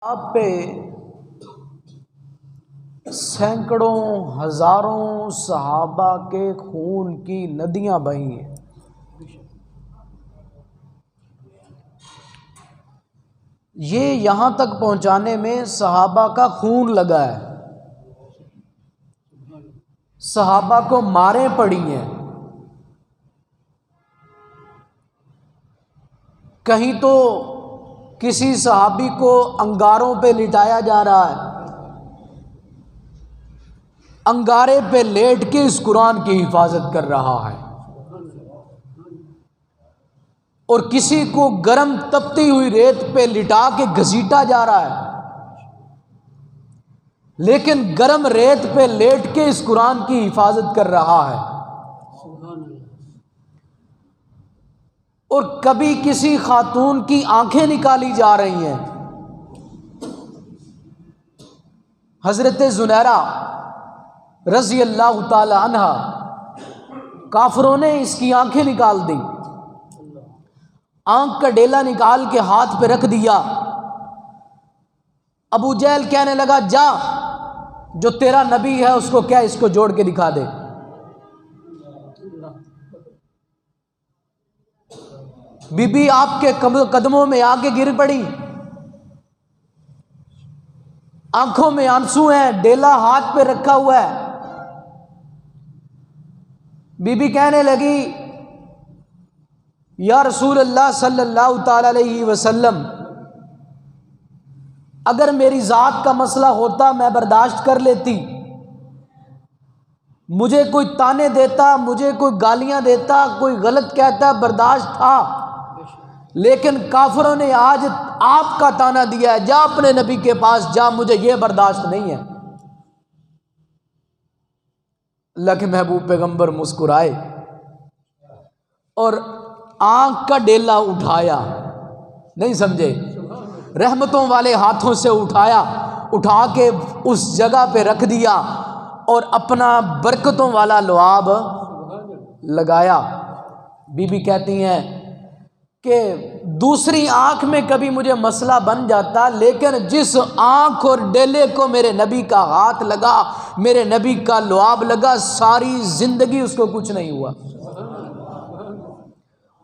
آپ پہ سینکڑوں ہزاروں صحابہ کے خون کی ندیاں بہی ہیں۔ یہ یہاں تک پہنچانے میں صحابہ کا خون لگا ہے، صحابہ کو ماریں پڑی ہیں، کہیں تو کسی صحابی کو انگاروں پہ لٹایا جا رہا ہے، انگارے پہ لیٹ کے اس قرآن کی حفاظت کر رہا ہے، اور کسی کو گرم تپتی ہوئی ریت پہ لٹا کے گھسیٹا جا رہا ہے، لیکن گرم ریت پہ لیٹ کے اس قرآن کی حفاظت کر رہا ہے۔ اور کبھی کسی خاتون کی آنکھیں نکالی جا رہی ہیں، حضرت زنیرہ رضی اللہ تعالی عنہ، کافروں نے اس کی آنکھیں نکال دی، آنکھ کا ڈیلا نکال کے ہاتھ پہ رکھ دیا۔ ابو جہل کہنے لگا، جا جو تیرا نبی ہے اس کو کیا، اس کو جوڑ کے دکھا دے۔ بی بی آپ کے قدموں میں آ کے گر پڑی، آنکھوں میں آنسو ہیں، ڈیلا ہاتھ پہ رکھا ہوا ہے۔ بی بی کہنے لگی، یا رسول اللہ صلی اللہ تعالی علیہ وسلم، اگر میری ذات کا مسئلہ ہوتا میں برداشت کر لیتی، مجھے کوئی تانے دیتا، مجھے کوئی گالیاں دیتا، کوئی غلط کہتا، برداشت تھا، لیکن کافروں نے آج آپ کا تانا دیا ہے، جا اپنے نبی کے پاس جا، مجھے یہ برداشت نہیں ہے۔ اللہ کے محبوب پیغمبر مسکرائے اور آنکھ کا ڈیلا اٹھایا، نہیں سمجھے، رحمتوں والے ہاتھوں سے اٹھایا، اٹھا کے اس جگہ پہ رکھ دیا اور اپنا برکتوں والا لعاب لگایا۔ بی بی کہتی ہیں کہ دوسری آنکھ میں کبھی مجھے مسئلہ بن جاتا، لیکن جس آنکھ اور ڈیلے کو میرے نبی کا ہاتھ لگا، میرے نبی کا لعاب لگا، ساری زندگی اس کو کچھ نہیں ہوا،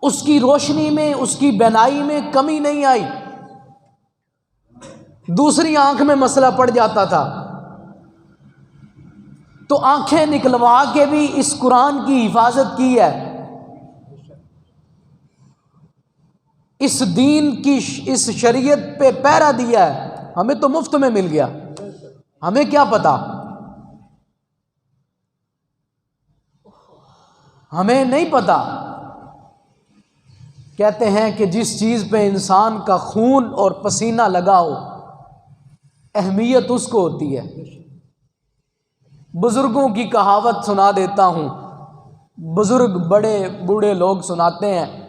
اس کی روشنی میں، اس کی بینائی میں کمی نہیں آئی۔ دوسری آنکھ میں مسئلہ پڑ جاتا تھا تو آنکھیں نکلوا کے بھی اس قرآن کی حفاظت کی ہے، اس دین کی، اس شریعت پہ پہرا دیا ہے۔ ہمیں تو مفت میں مل گیا، ہمیں کیا پتا، ہمیں نہیں پتا۔ کہتے ہیں کہ جس چیز پہ انسان کا خون اور پسینہ لگا ہو، اہمیت اس کو ہوتی ہے۔ بزرگوں کی کہاوت سنا دیتا ہوں، بزرگ بڑے بوڑھے لوگ سناتے ہیں،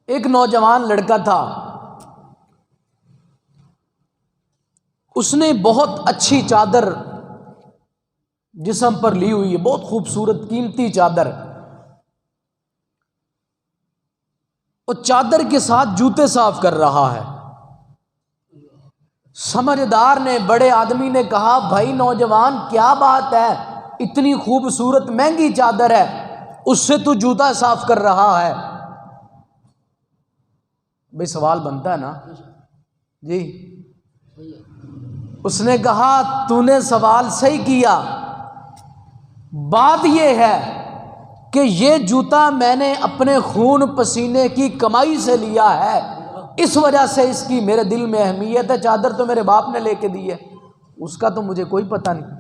ایک نوجوان لڑکا تھا، اس نے بہت اچھی چادر جسم پر لی ہوئی ہے، بہت خوبصورت قیمتی چادر، اور چادر کے ساتھ جوتے صاف کر رہا ہے۔ سمجھدار نے، بڑے آدمی نے کہا، بھائی نوجوان کیا بات ہے، اتنی خوبصورت مہنگی چادر ہے، اس سے تو جوتا صاف کر رہا ہے۔ بھئی سوال بنتا ہے نا جی۔ اس نے کہا، تو نے سوال صحیح کیا، بات یہ ہے کہ یہ جوتا میں نے اپنے خون پسینے کی کمائی سے لیا ہے، اس وجہ سے اس کی میرے دل میں اہمیت ہے۔ چادر تو میرے باپ نے لے کے دی ہے، اس کا تو مجھے کوئی پتہ نہیں۔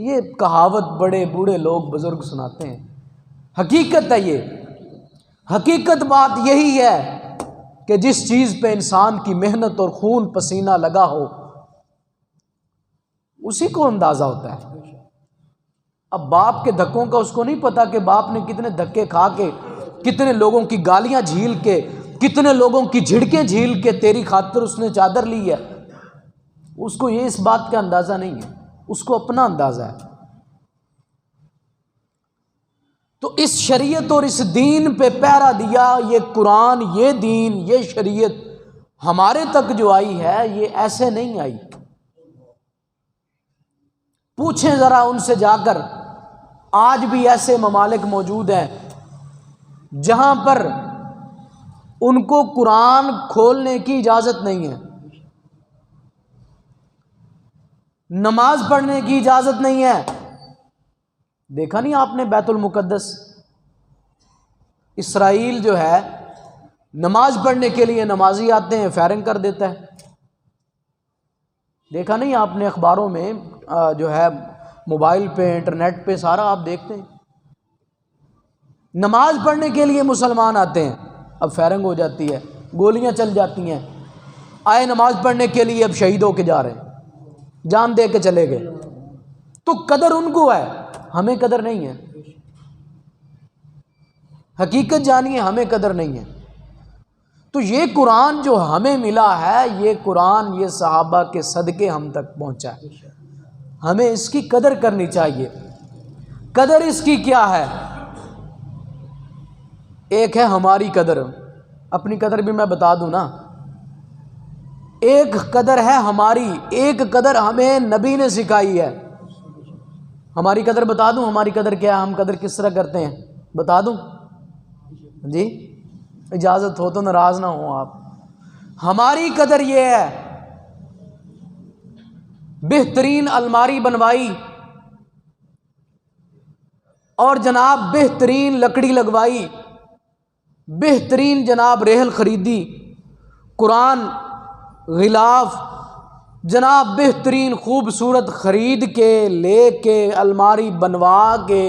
یہ کہاوت بڑے بوڑھے لوگ بزرگ سناتے ہیں، حقیقت ہے یہ، حقیقت بات یہی ہے کہ جس چیز پہ انسان کی محنت اور خون پسینہ لگا ہو، اسی کو اندازہ ہوتا ہے۔ اب باپ کے دھکوں کا اس کو نہیں پتا کہ باپ نے کتنے دھکے کھا کے، کتنے لوگوں کی گالیاں جھیل کے، کتنے لوگوں کی جھڑکیں جھیل کے تیری خاطر اس نے چادر لی ہے، اس کو یہ اس بات کا اندازہ نہیں ہے، اس کو اپنا اندازہ ہے۔ تو اس شریعت اور اس دین پہ پہرا دیا. یہ قرآن، یہ دین، یہ شریعت ہمارے تک جو آئی ہے یہ ایسے نہیں آئی. پوچھیں ذرا ان سے جا کر، آج بھی ایسے ممالک موجود ہیں جہاں پر ان کو قرآن کھولنے کی اجازت نہیں ہے، نماز پڑھنے کی اجازت نہیں ہے. دیکھا نہیں آپ نے بیت المقدس؟ اسرائیل جو ہے نماز پڑھنے کے لیے نمازی آتے ہیں، فائرنگ کر دیتا ہے. دیکھا نہیں آپ نے اخباروں میں جو ہے موبائل پہ انٹرنیٹ پہ سارا آپ دیکھتے ہیں. نماز پڑھنے کے لیے مسلمان آتے ہیں، اب فائرنگ ہو جاتی ہے، گولیاں چل جاتی ہیں. آئے نماز پڑھنے کے لیے، اب شہید ہو کے جا رہے ہیں، جان دے کے چلے گئے. تو قدر ان کو ہے، ہمیں قدر نہیں ہے. حقیقت جانیے، ہمیں قدر نہیں ہے. تو یہ قرآن جو ہمیں ملا ہے، یہ قرآن یہ صحابہ کے صدقے ہم تک پہنچا ہے. ہمیں اس کی قدر کرنی چاہیے. قدر اس کی کیا ہے؟ ایک ہے ہماری قدر، اپنی قدر بھی میں بتا دوں نا. ایک قدر ہے ہماری، ایک قدر ہمیں نبی نے سکھائی ہے. ہماری قدر بتا دوں، ہماری قدر کیا ہے، ہم قدر کس طرح کرتے ہیں بتا دوں؟ جی اجازت ہو تو ناراض نہ ہوں آپ. ہماری قدر یہ ہے، بہترین الماری بنوائی اور جناب بہترین لکڑی لگوائی، بہترین جناب ریحل خریدی، قرآن غلاف جناب بہترین خوبصورت خرید کے لے کے الماری بنوا کے،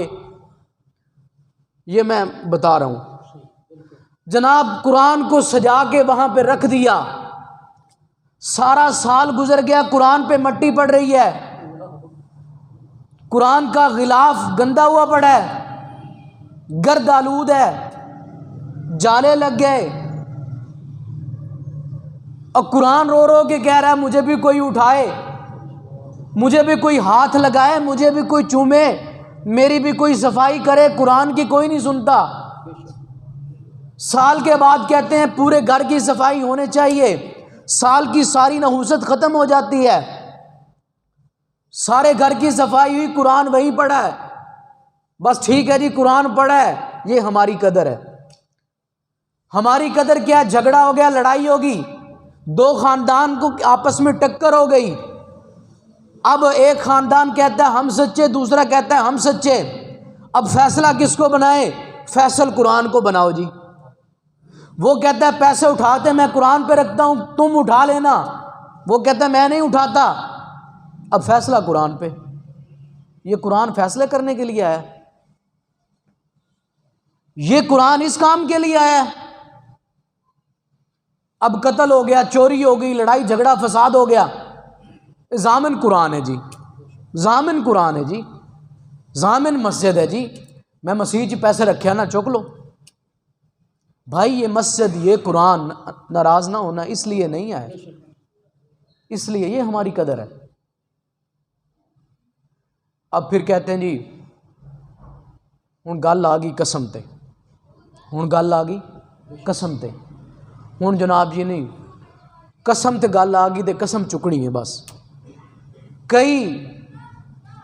یہ میں بتا رہا ہوں. جناب قرآن کو سجا کے وہاں پہ رکھ دیا. سارا سال گزر گیا، قرآن پہ مٹی پڑ رہی ہے، قرآن کا غلاف گندا ہوا پڑا ہے، گرد آلود ہے، جالے لگ گئے، اور قرآن رو رو کے کہہ رہا ہے مجھے بھی کوئی اٹھائے، مجھے بھی کوئی ہاتھ لگائے، مجھے بھی کوئی چومے، میری بھی کوئی صفائی کرے. قرآن کی کوئی نہیں سنتا. سال کے بعد کہتے ہیں پورے گھر کی صفائی ہونے چاہیے. سال کی ساری نحوست ختم ہو جاتی ہے، سارے گھر کی صفائی ہوئی، قرآن وہیں پڑا ہے. بس ٹھیک ہے جی قرآن پڑھا ہے. یہ ہماری قدر ہے. ہماری قدر کیا ہے؟ جھگڑا ہو گیا، لڑائی ہوگی، دو خاندان کو آپس میں ٹکر ہو گئی. اب ایک خاندان کہتا ہے ہم سچے، دوسرا کہتا ہے ہم سچے. اب فیصلہ کس کو بنائے؟ فیصل قرآن کو بناؤ جی. وہ کہتا ہے پیسے اٹھاتے میں قرآن پہ رکھتا ہوں، تم اٹھا لینا. وہ کہتا ہے میں نہیں اٹھاتا. اب فیصلہ قرآن پہ. یہ قرآن فیصلے کرنے کے لیے آیا ہے، یہ قرآن اس کام کے لیے آیا ہے. اب قتل ہو گیا، چوری ہو گئی، لڑائی جھگڑا فساد ہو گیا، ضامن قرآن ہے جی، ضامن قرآن ہے جی، ضامن مسجد ہے جی. میں مسیح چ پیسے رکھے نا چک لو. بھائی یہ مسجد یہ قرآن، ناراض نہ ہونا، اس لیے نہیں آئے، اس لیے یہ ہماری قدر ہے. اب پھر کہتے ہیں جی ہوں گل آ گئی قسم تے، ہوں گل آ گئی قسم تے. ہوں جناب جی نہیں، قسم تے گل آ گئی تے قسم چکنی ہے بس. کئی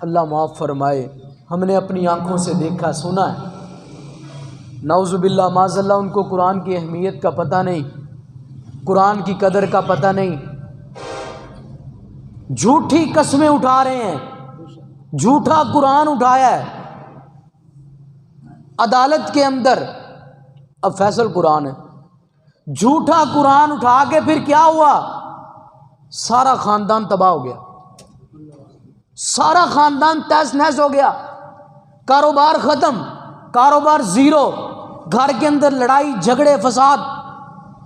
اللہ معاف فرمائے ہم نے اپنی آنکھوں سے دیکھا سنا ہے، نعوذ باللہ معاذ اللہ، ان کو قرآن کی اہمیت کا پتہ نہیں، قرآن کی قدر کا پتہ نہیں، جھوٹی قسمیں اٹھا رہے ہیں، جھوٹا قرآن اٹھایا ہے عدالت کے اندر. اب فیصل قرآن ہے، جھوٹا قرآن اٹھا کے پھر کیا ہوا؟ سارا خاندان تباہ ہو گیا، سارا خاندان تہس نہس ہو گیا، کاروبار ختم، کاروبار زیرو، گھر کے اندر لڑائی جھگڑے فساد،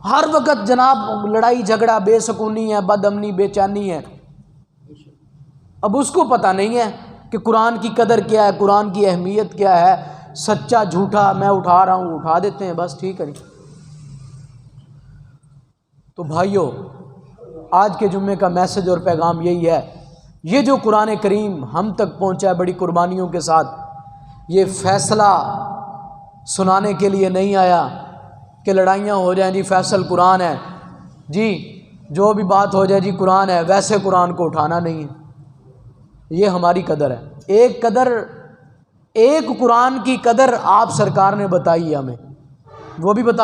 ہر وقت جناب لڑائی جھگڑا، بے سکونی ہے، بد امنی، بے چینی ہے. اب اس کو پتہ نہیں ہے کہ قرآن کی قدر کیا ہے، قرآن کی اہمیت کیا ہے. سچا جھوٹا میں اٹھا رہا ہوں، اٹھا دیتے ہیں بس ٹھیک ہے. تو بھائیو آج کے جمعے کا میسج اور پیغام یہی ہے، یہ جو قرآن کریم ہم تک پہنچا ہے بڑی قربانیوں کے ساتھ، یہ فیصلہ سنانے کے لیے نہیں آیا کہ لڑائیاں ہو جائیں جی فیصل قرآن ہے، جی جو بھی بات ہو جائے جی قرآن ہے، ویسے قرآن کو اٹھانا نہیں ہے۔ یہ ہماری قدر ہے، ایک قرآن کی قدر آپ سرکار نے بتائی ہے ہمیں، وہ بھی بتا